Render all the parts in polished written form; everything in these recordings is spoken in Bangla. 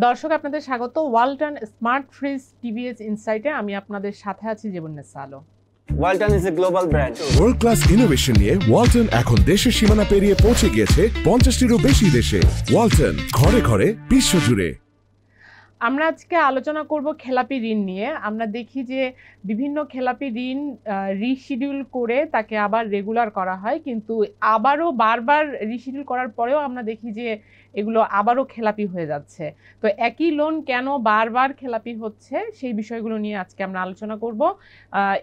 দর্শক আপনাদের স্বাগত ওয়ালটন স্মার্ট ফ্রিজ টিভিএস ইনসাইটে। আমি আপনাদের সাথে আছি জীবন্নেসা আলো। Walton is a global brand. World class innovation নিয়ে ওয়ালটন এখন দেশের সীমানা পেরিয়ে পৌঁছে গিয়েছে 50টিরও বেশি দেশে। ওয়ালটন, ঘরে ঘরে বিশ্বজুড়ে। আমরা আজকে আলোচনা করব খেলাপি ঋণ নিয়ে। আমরা দেখি যে বিভিন্ন খেলাপি ঋণ রিশিডিউল করে তাকে আবার রেগুলার করা হয়, কিন্তু আবারও বারবার রিশিডিউল করার পরেও আমরা দেখি যে এগুলো আবারও খেলাপি হয়ে যাচ্ছে। তো একই লোন কেন বারবার খেলাপি হচ্ছে সেই বিষয়গুলো নিয়ে আজকে আমরা আলোচনা করব।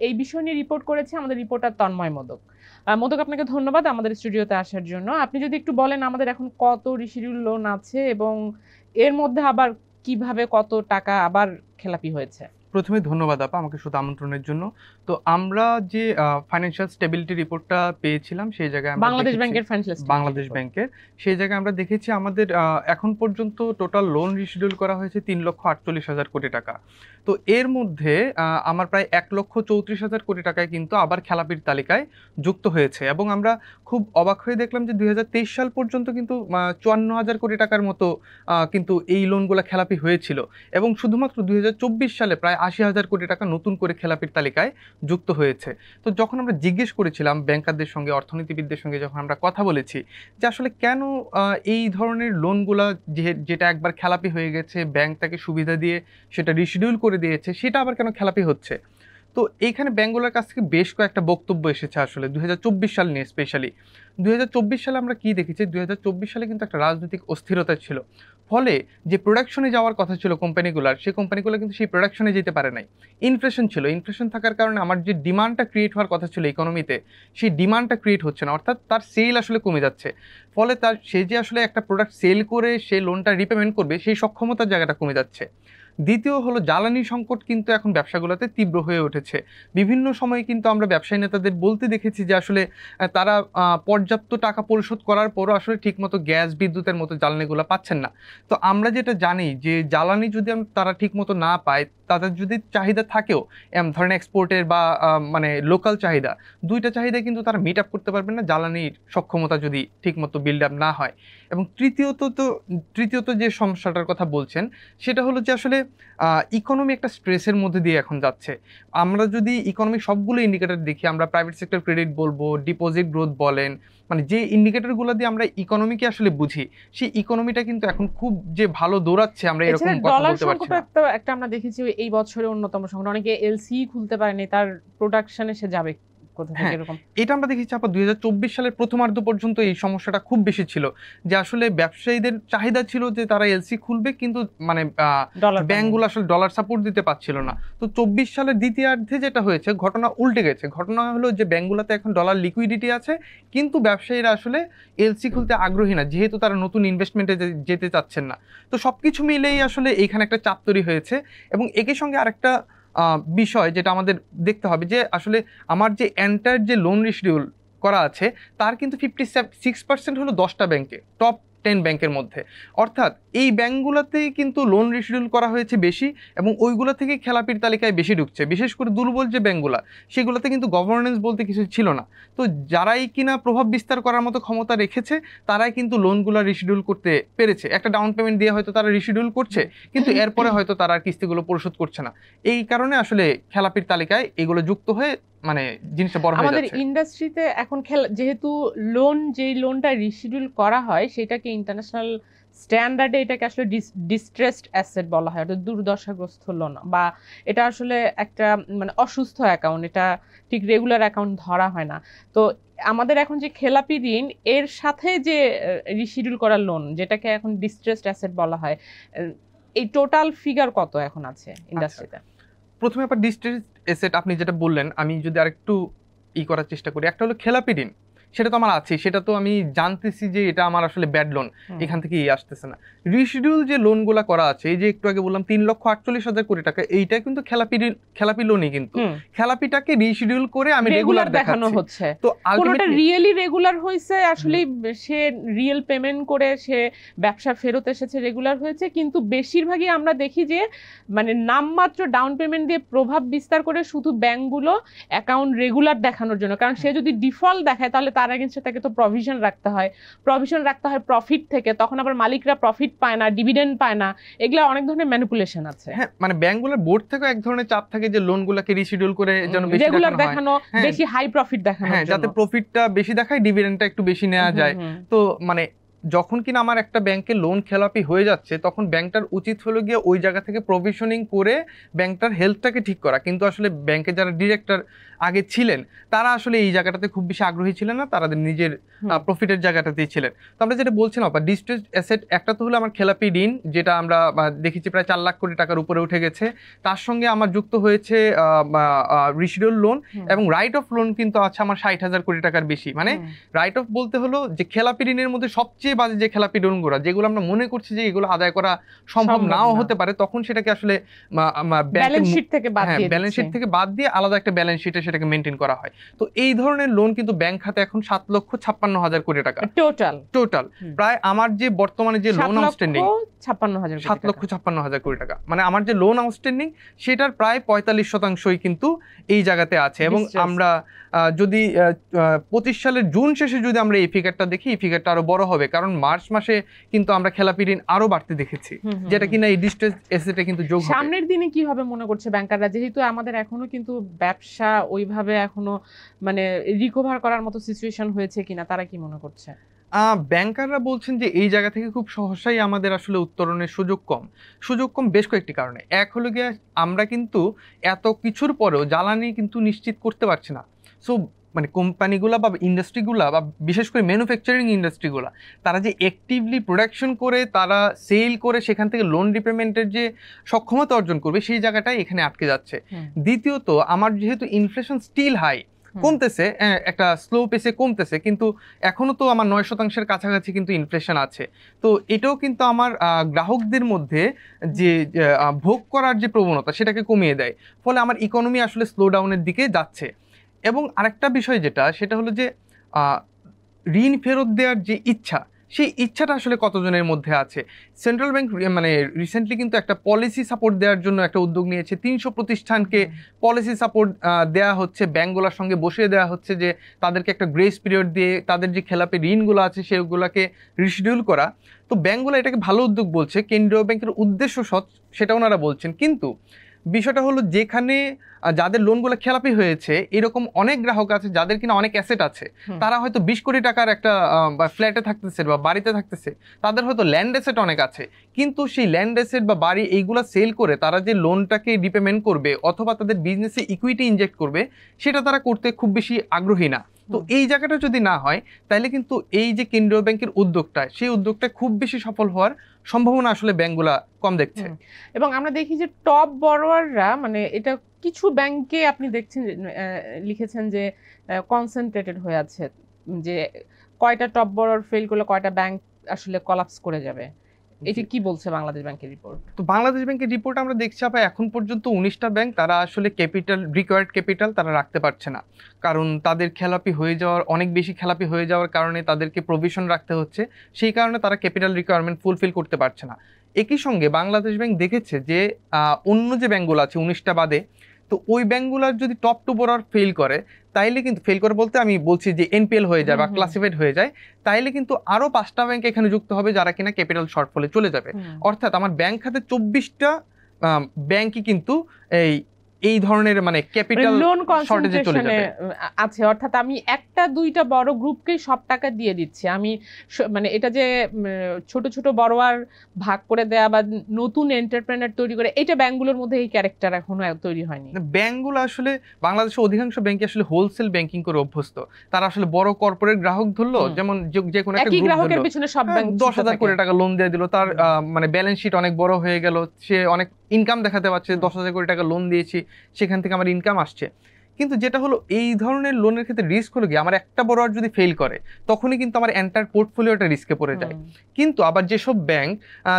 এই বিষয় নিয়ে রিপোর্ট করেছে আমাদের রিপোর্টার তন্ময় মোদক। মোদক, আপনাকে ধন্যবাদ আমাদের স্টুডিওতে আসার জন্য। আপনি যদি একটু বলেন আমাদের এখন কত রিশিডিউল লোন আছে এবং এর মধ্যে আবার কিভাবে কত টাকা আবার খেলাপি হয়েছে। প্রথমে ধন্যবাদ আপা আমাকে শুধু আমন্ত্রণের জন্য। তো আমরা যে ফাইন্যান্সিয়াল স্টেবিলিটি রিপোর্টটা পেয়েছিলাম সেই জায়গায় বাংলাদেশ ব্যাংকের বাংলাদেশ ব্যাংকের সেই জায়গায় আমরা দেখেছি আমাদের এখন পর্যন্ত টোটাল লোন রিশিডিউল করা হয়েছে 3,48,000 কোটি টাকা। তো এর মধ্যে আমার প্রায় 1,34,000 কোটি টাকায় কিন্তু আবার খেলাপির তালিকায় যুক্ত হয়েছে, এবং আমরা খুব অবাক হয়ে দেখলাম যে 2023 সাল পর্যন্ত কিন্তু 54,000 কোটি টাকার মতো কিন্তু এই লোনগুলো খেলাপি হয়েছিল, এবং শুধুমাত্র 2024 সালে প্রায় 80,000 কোটি টাকা নতুন করে খেলাপির তালিকায় যুক্ত হয়েছে। তো যখন আমরা জিজ্ঞেস করেছিলাম ব্যাংকারদের সঙ্গে, অর্থনীতিবিদদের সঙ্গে যখন আমরা কথা বলেছি যে আসলে কেন এই ধরনের লোনগুলা যেটা একবার খেলাপি হয়ে গেছে, ব্যাংক তাকে সুবিধা দিয়ে সেটা রিশিডিউল করে দিয়েছে, সেটা আবার কেন খেলাপি হচ্ছে। তো এইখানে ব্যাংকগুলোর কাছ থেকে বেশ কয়েকটা বক্তব্য এসেছে আসলে 2024 সাল নিয়ে। স্পেশালি 2024 সালে আমরা কি দেখেছি, 2024 সালে কিন্তু একটা রাজনৈতিক অস্থিরতা ছিল, ফলে যে প্রোডাকশনে যাওয়ার কথা ছিল কোম্পানিগুলোর, সেই কোম্পানিগুলো কিন্তু সেই প্রোডাকশনে যেতে পারে নাই। ইনফ্লেশন ছিল, ইনফ্লেশন থাকার কারণে আমার যে ডিমান্ডটা ক্রিয়েট হওয়ার কথা ছিল ইকোনমিতে, সেই ডিমান্ডটা ক্রিয়েট হচ্ছে না, অর্থাৎ তার সেল আসলে কমে যাচ্ছে। ফলে সে যে আসলে একটা প্রোডাক্ট সেল করে সে লোনটা রিপেমেন্ট করবে সেই সক্ষমতার জায়গাটা কমে যাচ্ছে। দ্বিতীয় হলো জ্বালানি সংকট কিন্তু এখন ব্যবসাগুলোতে তীব্র হয়ে উঠেছে। বিভিন্ন সময়ে কিন্তু আমরা ব্যবসায়ী নেতাদের বলতে দেখেছি যে আসলে তারা পর্যাপ্ত টাকা পরিশোধ করার পরও আসলে ঠিকমতো গ্যাস বিদ্যুতের মতো জ্বালানিগুলো পাচ্ছেন না। তো আমরা যেটা জানি যে জ্বালানি যদি তারা ঠিকমতো না পায়, তাদের যদি চাহিদা থাকেও ধরেন এক্সপোর্টের বা মানে লোকাল চাহিদা, দুইটা চাহিদা কিন্তু তারা মিট আপ করতে পারবেন না জ্বালানির সক্ষমতা যদি ঠিকমতো বিল্ড আপ না হয়। এবং তৃতীয়ত যে সমস্যাটার কথা বলছেন সেটা হলো যে আসলে ইকোনমি একটা স্ট্রেসের মধ্যে দিয়ে এখন যাচ্ছে। আমরা যদি ইকোনমি সবগুলো ইন্ডিকেটর দেখি, আমরা প্রাইভেট সেক্টর ক্রেডিট বলবো, ডিপোজিট গ্রোথ বলেন, মানে যে ইন্ডিকেটরগুলো দিয়ে আমরা ইকোনমিকে আসলে বুঝি, সেই ইকোনমিটা কিন্তু এখন খুব যে ভালো দৌড়াচ্ছে আমরা এরকম কথা বলতে পারছি না। একটা আমরা দেখেছি এই বছরের অন্যতম সংকট, অনেকে এলসি খুলতে পারেনি, তার প্রোডাকশনে সে যাবে কোথা থেকে এরকম। এটা আমরা দেখেছি আপা 2024 সালের প্রথমার্ধ পর্যন্ত এই সমস্যাটা খুব বেশি ছিল, যে আসলে ব্যবসায়ীদের চাহিদা ছিল যে তারা এলসি খুলবে, কিন্তু মানে ব্যাংকগুলো আসলে ডলার সাপোর্ট দিতে পারছিল না। তো 24 সালের দ্বিতীয়ার্ধে যেটা হয়েছে, ঘটনা উল্টে গেছে। ঘটনা হলো যে ব্যাংকগুলোতে এখন ডলার লিকুইডিটি আছে, কিন্তু ব্যবসায়ীরা আসলে এলসি খুলতে আগ্রহী না, যেহেতু তারা নতুন ইনভেস্টমেন্টে যেতে চাচ্ছেন না। তো সবকিছু মিলেই আসলে এইখানে একটা চাপ তৈরি হয়েছে। এবং একই সঙ্গে আরেকটা বিষয় যেটা আমাদের দেখতে হবে যে আসলে আমার যে এন্টার যে লোন রিশিডিউল করা আছে তার কিন্তু 56% হলো 10টা ব্যাংকে, টপ 10 ব্যাংকের মধ্যে। অর্থাৎ এই ব্যাংকগুলোতেই কিন্তু লোন রিশিডিউল করা হয়েছে বেশি, এবং ওইগুলো থেকে খেলাপির তালিকায় বেশি ঢুকছে। বিশেষ করে দুর্বল যে ব্যাংকগুলো, সেগুলোতে কিন্তু গভর্নেন্স বলতে কিছু ছিল না। তো যারাই কিনা প্রভাব বিস্তার করার মতো ক্ষমতা রেখেছে তারাই কিন্তু লোনগুলো রিশিডিউল করতে পেরেছে। একটা ডাউন পেমেন্ট দিয়ে হয়তো তারা রিশিডিউল করছে, কিন্তু এরপরে হয়তো তারা আর কিস্তিগুলো পরিশোধ করছে না। এই কারণে আসলে খেলাপির তালিকায় এগুলো যুক্ত হয়ে মানে জিনিসটা বড় হয়ে যাচ্ছে। আমাদের ইন্ডাস্ট্রিতে এখন যেহেতু যেই লোনটা রিশিডিউল করা হয় সেটাকে ইন্টারন্যাশনাল স্ট্যান্ডার্ডে এটাকে আসলে ডিস্ট্রেসড অ্যাসেট বলা হয়, এটা দুর্দশাগ্রস্ত লোন, বা এটা আসলে একটা মানে অসুস্থ অ্যাকাউন্ট, এটা ঠিক রেগুলার অ্যাকাউন্ট ধরা হয় না। তো আমাদের এখন যে খেলাপি ঋণ এর সাথে যে রিশিডিউল করা লোন, যেটাকে এখন ডিস্ট্রেসড অ্যাসেট বলা হয়, এই টোটাল ফিগার কত এখন আছে ইন্ডাস্ট্রিতে? প্রথমে আবার ডিস্ট্রেসড অ্যাসেট আপনি যেটা বললেন, আমি যদি আরেকটু করার চেষ্টা করি। একটা হলো খেলাপি ঋণ, সেটা তো আমার আছে, সেটা তো আমি জানতেছি যে এটা আমার আসলে ব্যাড লোন, এখান থেকে আসতেছে না। রিশিডিউল যে লোনগুলো করা আছে, এই যে একটু আগে বললাম 3,48,000 কোটি টাকা, এইটা কিন্তু খেলাপি লোনই, কিন্তু খেলাপিটাকে রিশিডিউল করে আমি রেগুলার দেখানো হচ্ছে। তো কোনটা রিয়েলি রেগুলার হয়েছে, আসলে সে রিয়েল পেমেন্ট করে সে ব্যবসা ফেরত এসেছে, রেগুলার হয়েছে, কিন্তু বেশিরভাগই আমরা দেখি যে মানে নামমাত্র ডাউন পেমেন্ট দিয়ে প্রভাব বিস্তার করে শুধু ব্যাংকগুলো অ্যাকাউন্ট রেগুলার দেখানোর জন্য, কারণ সে যদি ডিফল্ট দেখায় তাহলে তার তার এগেইনস্টে তাকে তো প্রভিশন রাখতে হয় প্রফিট থেকে, তখন আবার মালিকরা প্রফিট পায় না, ডিভিডেন্ড পায় না, এগুলা অনেক ধরনের ম্যানিপুলেশন আছে। হ্যাঁ, মানে ব্যাংকগুলোর বোর্ড থেকে এক ধরনের চাপ থাকে যে লোনগুলোকে রিশিডিউল করে যেন বেশি রেগুলার দেখানো, বেশি হাই প্রফিট দেখানো, হ্যাঁ, যাতে প্রফিটটা বেশি দেখায়, ডিভিডেন্ডটা একটু বেশি নেওয়া যায়। তো মানে যখন কিনা আমার একটা ব্যাংকে লোন খেলাপি হয়ে যাচ্ছে, তখন ব্যাংকটার উচিত হলো গিয়ে ওই জায়গা থেকে প্রভিশনিং করে ব্যাংকটার হেলথটাকে ঠিক করা। কিন্তু আসলে ব্যাংকে যারা ডিরেক্টর আগে ছিলেন তারা আসলে এই জায়গাটাতে খুব বেশি আগ্রহী ছিলেন না, তারা নিজের প্রফিটের জায়গাটাতেই ছিলেন। তো আমরা যেটা বলছিলাম, ডিস্ট্রেসড অ্যাসেট একটা তো হলো আমার খেলাপি ঋণ, যেটা আমরা দেখেছি প্রায় 4 লাখ কোটি টাকার উপরে উঠে গেছে। তার সঙ্গে আমার যুক্ত হয়েছে রিশিডিউল লোন এবং রাইট অফ লোন কিন্তু আছে আমার 60,000 কোটি টাকার বেশি। মানে রাইট অফ বলতে হলো যে খেলাপি ঋণের মধ্যে সবচেয়ে বাজে যে খেলাপি লোনগুলো, যেগুলো আমরা মনে করছি যে এগুলো আদায় করা সম্ভব নাও হতে পারে, তখন সেটাকে আসলে ব্যালেন্স শিট থেকে বাদ দিয়ে আলাদা একটা ব্যালেন্স শিটে সেটাকে মেনটেন করা হয়। তো এই ধরনের লোন কিন্তু ব্যাংক খাতে এখন 7,56,000 কোটি টাকা টোটাল। প্রায় আমার যে বর্তমানে যে লোন আউটস্ট্যান্ডিং 7,56,000 কোটি টাকা, মানে আমার যে লোন আউটস্ট্যান্ডিং সেটার প্রায় 45% কিন্তু এই জায়গাতে আছে। এবং আমরা যদি 25 সালের জুন শেষে যদি আমরা এই ফিগারটা দেখি, এই ফিগারটা আরো বড় হবে, কারণ মার্চ মাসে কিন্তু আমরা খেলাপি ঋণ আরো বাড়তে দেখেছি, যেটা কিনা এই ডিস্ট্রেস অ্যাসেটে কিন্তু যোগ হবে। সামনের দিনে কি হবে মনে করছে ব্যাংকাররা, যেহেতু আমাদের এখনো কিন্তু ব্যবসা ওইভাবে এখনো মানে রিকভার করার মতো সিচুয়েশন হয়েছে কিনা, তারা কি মনে করছে? ব্যাংকাররা বলছেন যে এই জায়গা থেকে খুব সহসাই আমাদের আসলে উত্তরণের সুযোগ কম বেশ কয়েকটি কারণে। এক হলো গিয়ে আমরা কিন্তু এত কিছুর পরেও জ্বালানি কিন্তু নিশ্চিত করতে পারছি না। সো মানে কোম্পানিগুলা বা ইন্ডাস্ট্রিগুলা বা বিশেষ করে ম্যানুফ্যাকচারিং ইন্ডাস্ট্রিগুলা, তারা যে অ্যাক্টিভলি প্রোডাকশন করে তারা সেল করে সেখান থেকে লোন রিপেমেন্টের যে সক্ষমতা অর্জন করবে, সেই জায়গাটাই এখানে আটকে যাচ্ছে। দ্বিতীয়ত, আমার যেহেতু ইনফ্লেশন স্টিল হাই, কমতেছে একটা স্লো পেসে কমতেছে, কিন্তু এখনো তো আমার 9% কাছাকাছি কিন্তু ইনফ্লেশন আছে। তো এটাও কিন্তু আমার গ্রাহকদের মধ্যে যে ভোগ করার যে প্রবণতা সেটাকে কমিয়ে দেয়, ফলে আমার ইকোনমি আসলে স্লো ডাউনের দিকে যাচ্ছে। এবং আরেকটা বিষয় সেটা হলো যে ঋণ ফেরত দেওয়ার যে ইচ্ছা, সেই ইচ্ছাটা আসলে কতজনের মধ্যে আছে। সেন্ট্রাল ব্যাংক মানে রিসেন্টলি কিন্তু একটা পলিসি সাপোর্ট দেওয়ার জন্য একটা উদ্যোগ নিয়েছে। 300 প্রতিষ্ঠানকে পলিসি সাপোর্ট দেওয়া হচ্ছে, ব্যাংকগুলোর সঙ্গে বসিয়ে দেওয়া হচ্ছে যে তাদেরকে একটা গ্রেস পিরিয়ড দিয়ে তাদের যে খেলাপি ঋণগুলো আছে সেগুলোকে রিশিডিউল করা। তো ব্যাংকগুলো এটাকে ভালো উদ্যোগ বলছে, কেন্দ্রীয় ব্যাংকের উদ্দেশ্য সৎ, সেটা ওনারা বলছেন। কিন্তু বিষয়টা হলো, যেখানে যাদের লোনগুলো খেলাপি হয়েছে এরকম অনেক গ্রাহক আছে যাদের কিনা অনেক অ্যাসেট আছে, তারা হয়তো 20 কোটি টাকার একটা ফ্ল্যাটে থাকতেছে বা বাড়িতে থাকতেছে, তাদের হয়তো ল্যান্ড অ্যাসেট অনেক আছে, কিন্তু সেই ল্যান্ড অ্যাসেট বা বাড়ি এইগুলা সেল করে তারা যে লোনটাকে রিপেমেন্ট করবে অথবা তাদের বিজনেসে ইকুইটি ইনজেক্ট করবে, সেটা তারা করতে খুব বেশি আগ্রহী না। তো এই জায়গাটা যদি না হয়, তাহলে কিন্তু এই যে কেন্দ্রীয় ব্যাংকের উদ্যোগটা, সেই উদ্যোগটা খুব বেশি সফল হওয়ার সম্ভাবনা আসলে ব্যাংকগুলা কম দেখছে। এবং আমরা দেখি যে টপ বরোয়াররা, মানে এটা কিছু ব্যাংকে আপনি দেখছেন লিখেছেন যে কনসেন্ট্রেটেড হয়ে আছে, যে কয়টা টপ বরোয়ার ফেল করলে কয়টা ব্যাংক আসলে কলাপস করে যাবে। এটা কি বলছে বাংলাদেশ ব্যাংকের রিপোর্ট? তো বাংলাদেশ ব্যাংকের রিপোর্ট আমরা দেখছি এখন পর্যন্ত 19টা ব্যাংক তারা আসলে রিকোয়ার্ড ক্যাপিটাল তারা রাখতে পারছে না, কারণ তাদের অনেক বেশি খেলাপি হয়ে যাওয়ার কারণে তাদেরকে প্রভিশন রাখতে হচ্ছে, সেই কারণে তারা ক্যাপিটাল রিকোয়ারমেন্ট ফুলফিল করতে পারছে না। একই সঙ্গে বাংলাদেশ ব্যাংক দেখেছে যে অন্য যে ব্যাংকগুলো আছে 19টা বাদে, তো ওই ব্যাংকগুলোর যদি টপ টু বরাবর ফেল করে, তাইলে কিন্তু ফেল করে বলতে আমি বলছি যে এনপিএল হয়ে যায় বা ক্লাসিফাইড হয়ে যায়, তাইলে কিন্তু আরো 5টা ব্যাংক এখানে যুক্ত হবে যারা কিনা ক্যাপিটাল শর্টফলে চলে যাবে। অর্থাৎ আমার ব্যাংক খাতে 24টা ব্যাংকই কিন্তু এই ধরনের মানে ক্যাপিটাল লোন কনসেন্ট্রেশনে আছে। অর্থাৎ আমি একটা দুইটা বড় গ্রুপকেই সব টাকা দিয়ে দিচ্ছি, আমি মানে এটা যে ছোট ছোট বড়োয়ার ভাগ করে দেয়া বা নতুন এন্টারপ্রেনার তৈরি করে, এটা ব্যাংকগুলোর মধ্যে এই ক্যারেক্টার এখনো তৈরি হয়নি। ব্যাংকগুলো আসলে বাংলাদেশের অধিকাংশ ব্যাংক আসলে হোলসেল ব্যাংকিং করে অভ্যস্ত, তারা আসলে বড় কর্পোরেট গ্রাহক ধরলো, যেমন যে কোনো একটা গ্রাহকের পিছনে সব ব্যাংক 10,000 কোটি টাকা লোন দিয়ে দিল, তার মানে ব্যালেন্স শিট অনেক বড় হয়ে গেল, সে অনেক ইনকাম দেখাতে পারছে, 10,000 কোটি টাকা লোন দিয়েছি, সেখান থেকে আমার ইনকাম আসছে। কিন্তু যেটা হলো, এই ধরনের লোনের ক্ষেত্রে রিস্ক হলো কি, আমার একটা বড় যদি ফেল করে তখনই কিন্তু আমার এন্টার পোর্টফোলিওটা রিস্কে পড়ে যায়। কিন্তু আবার যেসব ব্যাংক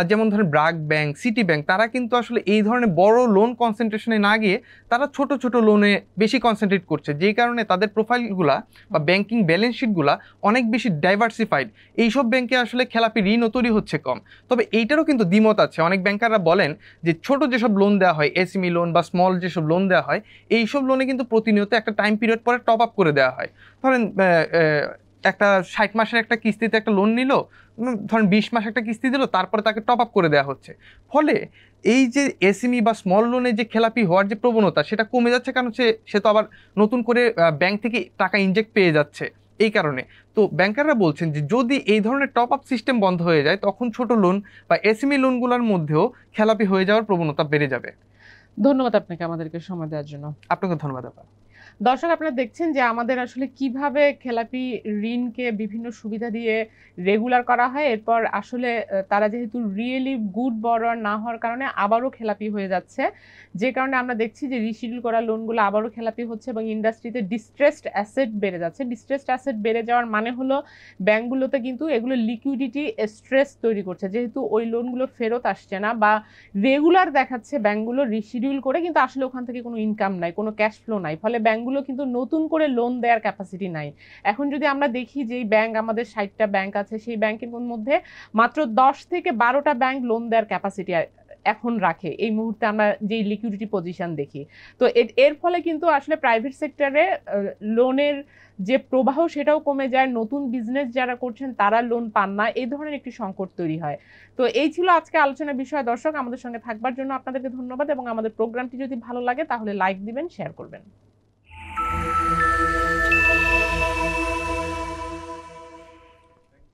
যেমন ধরেন ব্র্যাক ব্যাংক, সিটি ব্যাংক, তারা কিন্তু আসলে এই ধরনের বড় লোন কনসেন্ট্রেশনে না গিয়ে তারা ছোট ছোট লোনে বেশি কনসেন্ট্রেট করছে, যেই কারণে তাদের প্রোফাইলগুলা বা ব্যাংকিং ব্যালেন্স শিটগুলা অনেক বেশি ডাইভার্সিফাইড। এইসব ব্যাংকে আসলে খেলাপি ঋণও তৈরি হচ্ছে কম। তবে এইটারও কিন্তু দ্বিমত আছে, অনেক ব্যাংকাররা বলেন যে ছোট যেসব লোন দেওয়া হয়, এসএমই লোন বা স্মল যেসব লোন দেওয়া হয়, এইসব লোনে কিন্তু প্রতিনিয়ত একটা টাইম পিরিয়ড পরে টপ আপ করে দেওয়া হয়। ধরেন একটা 60 মাসের একটা কিস্তিতে একটা লোন নিল, ধরেন 20 মাস একটা কিস্তি দিল, তারপরে তাকে টপ আপ করে দেওয়া হচ্ছে। ফলে এই যে এসএমই বা স্মল লোনে যে খেলাপি হওয়ার যে প্রবণতা সেটা কমে যাচ্ছে, কারণ সে তো আবার নতুন করে ব্যাংক থেকে টাকা ইনজেক্ট পেয়ে যাচ্ছে এই কারণে। তো ব্যাংকাররা বলছেন যে যদি এই ধরনের টপ আপ সিস্টেম বন্ধ হয়ে যায় তখন ছোট লোন বা এসএমই লোনগুলোর মধ্যেও খেলাপি হয়ে যাওয়ার প্রবণতা বেড়ে যাবে। ধন্যবাদ আপনাকে আমাদেরকে সময় দেওয়ার জন্য। আপনাকে ধন্যবাদ আপা। দর্শক, আপনারা দেখছেন যে আমাদের আসলে কিভাবে খেলাপি ঋণকে বিভিন্ন সুবিধা দিয়ে রেগুলার করা হয়, এরপর আসলে তারা যেহেতু রিয়েলি গুড বরোয়ার না হওয়ার কারণে আবারও খেলাপি হয়ে যাচ্ছে, যে কারণে আমরা দেখছি যে রিশিডিউল করা লোনগুলো আবারও খেলাপি হচ্ছে এবং ইন্ডাস্ট্রিতে ডিস্ট্রেসড অ্যাসেট বেড়ে যাচ্ছে। ডিস্ট্রেসড অ্যাসেট বেড়ে যাওয়ার মানে হলো ব্যাংকগুলোতে কিন্তু এগুলো লিকুইডিটি স্ট্রেস তৈরি করছে, যেহেতু ওই লোনগুলো ফেরত আসছে না বা রেগুলার দেখাচ্ছে ব্যাংকগুলো রিশিডিউল করে, কিন্তু আসলে ওখান থেকে কোনো ইনকাম নাই, কোনো ক্যাশ ফ্লো নাই, ফলে ব্যাংকগুলো কিন্তু নতুন করে লোন দেওয়ার ক্যাপাসিটি নাই। এখন যদি আমরা দেখি যে ব্যাংক, আমাদের 60টা ব্যাংক আছে, সেই ব্যাংকের মধ্যে মাত্র 10 থেকে 12টা ব্যাংক লোন দেওয়ার ক্যাপাসিটি এখন রাখে এই মুহূর্তে আমরা যেই লিকুইডিটি পজিশন দেখি। তো এর ফলে কিন্তু আসলে প্রাইভেট সেক্টরে লোনের যে প্রবাহ সেটাও কমে যায়, নতুন বিজনেস যারা করছেন তারা লোন পান না, এই ধরনের একটি সংকট তৈরি হয়। তো এই ছিল আজকে আলোচনার বিষয়। দর্শক, আমাদের সঙ্গে থাকবার জন্য আপনাদেরকে ধন্যবাদ এবং আমাদের প্রোগ্রামটি যদি ভালো লাগে তাহলে লাইক দিবেন, শেয়ার করবেন।